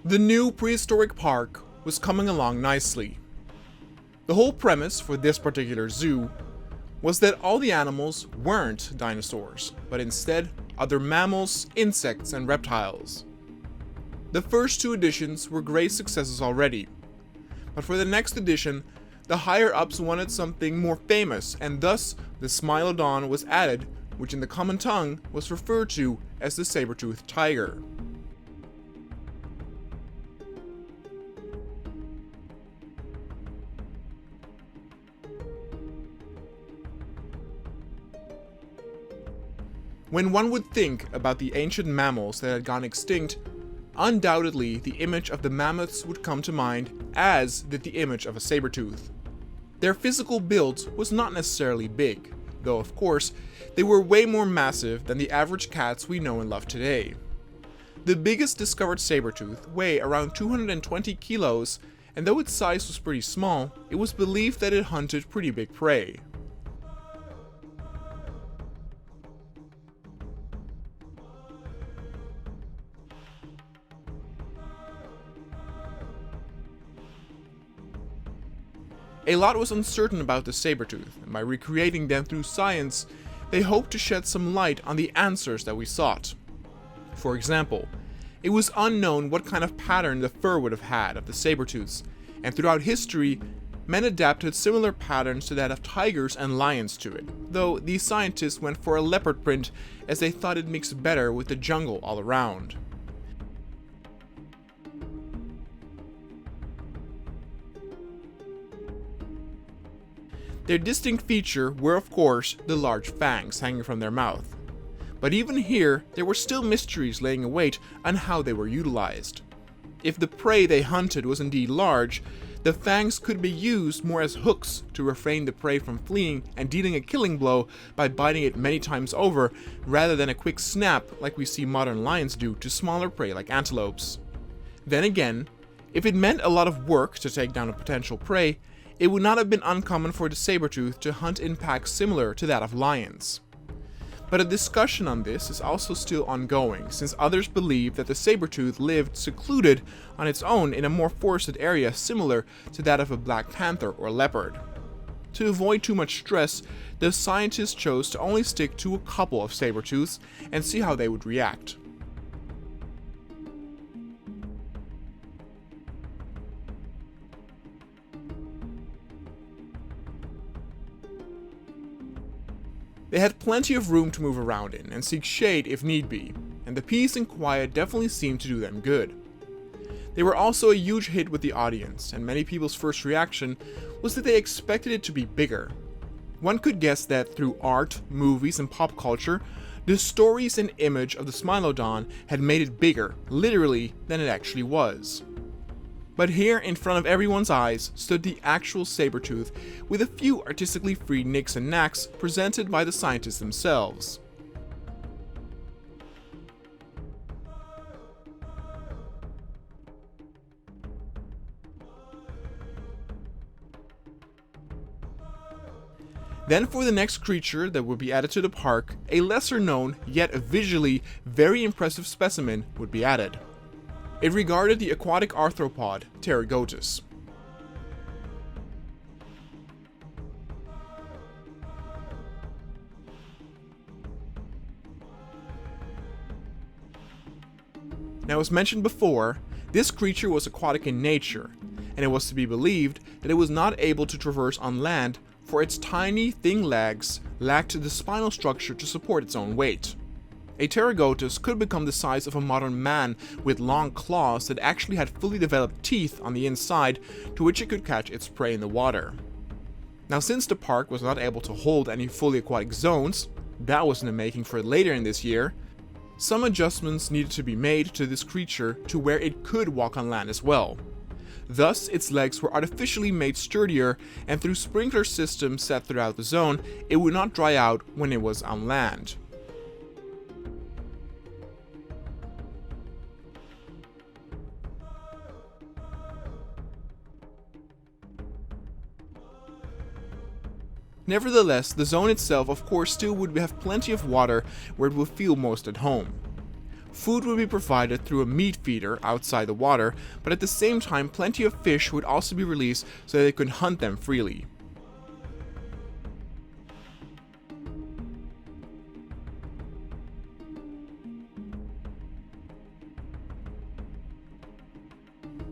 The new prehistoric park was coming along nicely. The whole premise for this particular zoo was that all the animals weren't dinosaurs, but instead other mammals, insects, and reptiles. The first two editions were great successes already, but for the next edition, the higher-ups wanted something more famous, and thus the smilodon was added, which in the common tongue was referred to as the saber-toothed tiger. When one would think about the ancient mammals that had gone extinct, undoubtedly the image of the mammoths would come to mind, as did the image of a saber-tooth. Their physical build was not necessarily big, though of course they were way more massive than the average cats we know and love today. The biggest discovered saber-tooth weighed around 220 kilos, and though its size was pretty small, it was believed that it hunted pretty big prey. A lot was uncertain about the saber-tooth, and by recreating them through science, they hoped to shed some light on the answers that we sought. For example, it was unknown what kind of pattern the fur would have had of the saber-tooths, and throughout history, men adapted similar patterns to that of tigers and lions to it, though these scientists went for a leopard print as they thought it mixed better with the jungle all around. Their distinct feature were of course the large fangs hanging from their mouth. But even here, there were still mysteries laying await on how they were utilized. If the prey they hunted was indeed large, the fangs could be used more as hooks to refrain the prey from fleeing and dealing a killing blow by biting it many times over, rather than a quick snap like we see modern lions do to smaller prey like antelopes. Then again, if it meant a lot of work to take down a potential prey, it would not have been uncommon for the saber-tooth to hunt in packs similar to that of lions. But a discussion on this is also still ongoing, since others believe that the saber-tooth lived secluded on its own in a more forested area similar to that of a black panther or leopard. To avoid too much stress, the scientists chose to only stick to a couple of saber-tooths and see how they would react. They had plenty of room to move around in and seek shade if need be, and the peace and quiet definitely seemed to do them good. They were also a huge hit with the audience, and many people's first reaction was that they expected it to be bigger. One could guess that through art, movies, and pop culture, the stories and image of the smilodon had made it bigger, literally, than it actually was. But here, in front of everyone's eyes, stood the actual saber-tooth, with a few artistically free nicks and knacks presented by the scientists themselves. Then for the next creature that would be added to the park, a lesser known, yet visually very impressive specimen would be added. It regarded the aquatic arthropod, pterygotis. Now, as mentioned before, this creature was aquatic in nature, and it was to be believed that it was not able to traverse on land, for its tiny, thin legs lacked the spinal structure to support its own weight. A pterygotis could become the size of a modern man with long claws that actually had fully developed teeth on the inside to which it could catch its prey in the water. Now, since the park was not able to hold any fully aquatic zones, that was in the making for later in this year, some adjustments needed to be made to this creature to where it could walk on land as well. Thus, its legs were artificially made sturdier, and through sprinkler systems set throughout the zone, it would not dry out when it was on land. Nevertheless, the zone itself of course still would have plenty of water where it would feel most at home. Food would be provided through a meat feeder outside the water, but at the same time plenty of fish would also be released so that they could hunt them freely.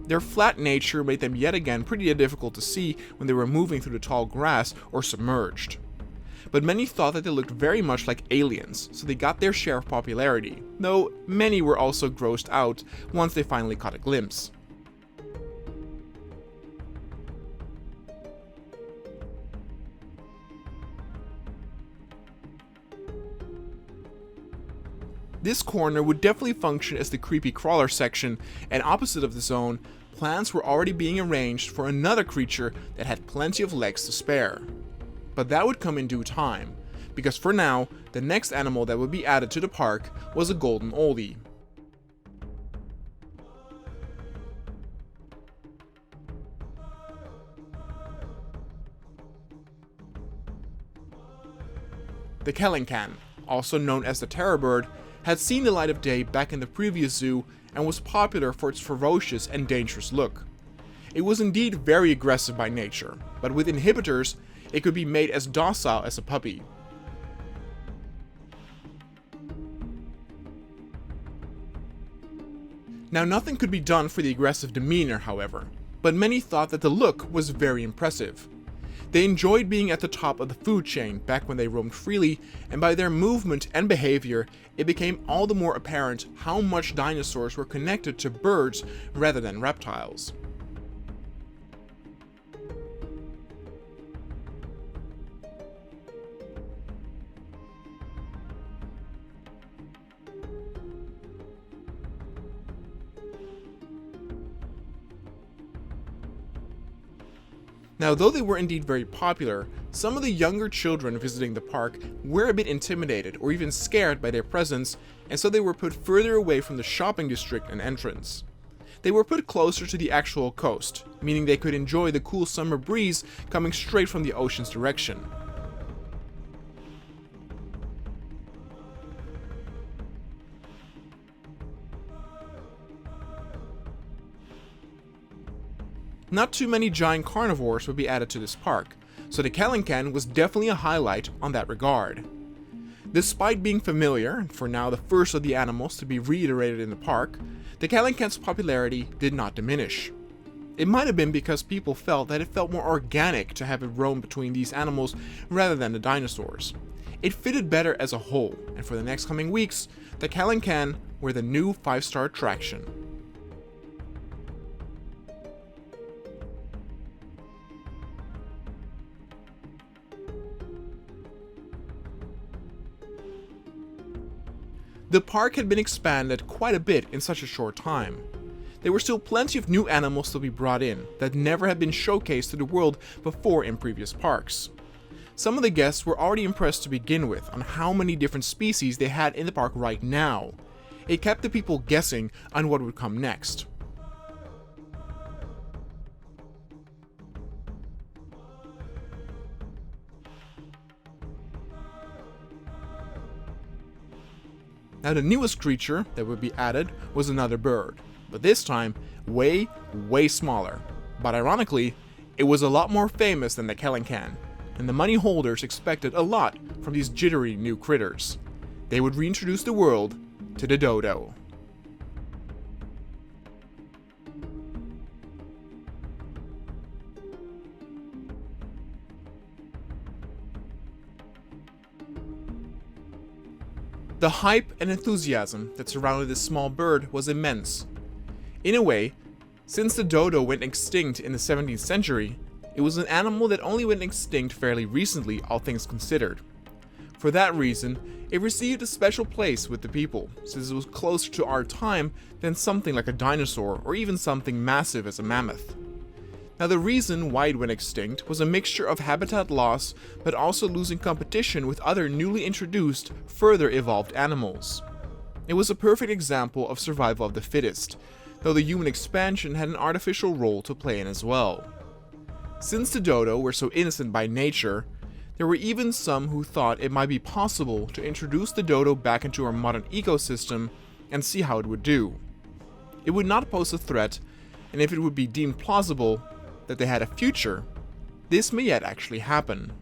Their flat nature made them yet again pretty difficult to see when they were moving through the tall grass or submerged. But many thought that they looked very much like aliens, so they got their share of popularity, though many were also grossed out once they finally caught a glimpse. This corner would definitely function as the creepy crawler section, and opposite of the zone, plans were already being arranged for another creature that had plenty of legs to spare. But that would come in due time, because for now, the next animal that would be added to the park was a golden oldie. The Kelencan, also known as the terror bird, had seen the light of day back in the previous zoo and was popular for its ferocious and dangerous look. It was indeed very aggressive by nature, but with inhibitors, it could be made as docile as a puppy. Now, nothing could be done for the aggressive demeanor, however, but many thought that the look was very impressive. They enjoyed being at the top of the food chain back when they roamed freely, and by their movement and behavior, it became all the more apparent how much dinosaurs were connected to birds rather than reptiles. Now, though they were indeed very popular, some of the younger children visiting the park were a bit intimidated or even scared by their presence, and so they were put further away from the shopping district and entrance. They were put closer to the actual coast, meaning they could enjoy the cool summer breeze coming straight from the ocean's direction. Not too many giant carnivores would be added to this park, so the Kelencan was definitely a highlight on that regard. Despite being familiar, and for now the first of the animals to be reiterated in the park, the Kelencan's popularity did not diminish. It might have been because people felt that it felt more organic to have it roam between these animals rather than the dinosaurs. It fitted better as a whole, and for the next coming weeks, the Kelencan were the new 5-star attraction. The park had been expanded quite a bit in such a short time. There were still plenty of new animals to be brought in that never had been showcased to the world before in previous parks. Some of the guests were already impressed to begin with on how many different species they had in the park right now. It kept the people guessing on what would come next. Now, the newest creature that would be added was another bird, but this time way smaller. But ironically, it was a lot more famous than the Kelencan, and the money holders expected a lot from these jittery new critters. They would reintroduce the world to the dodo. The hype and enthusiasm that surrounded this small bird was immense. In a way, since the dodo went extinct in the 17th century, it was an animal that only went extinct fairly recently, all things considered. For that reason, it received a special place with the people, since it was closer to our time than something like a dinosaur or even something massive as a mammoth. Now, the reason why it went extinct was a mixture of habitat loss, but also losing competition with other newly introduced, further evolved animals. It was a perfect example of survival of the fittest, though the human expansion had an artificial role to play in as well. Since the dodo were so innocent by nature, there were even some who thought it might be possible to introduce the dodo back into our modern ecosystem and see how it would do. It would not pose a threat, and if it would be deemed plausible that they had a future, this may yet actually happen.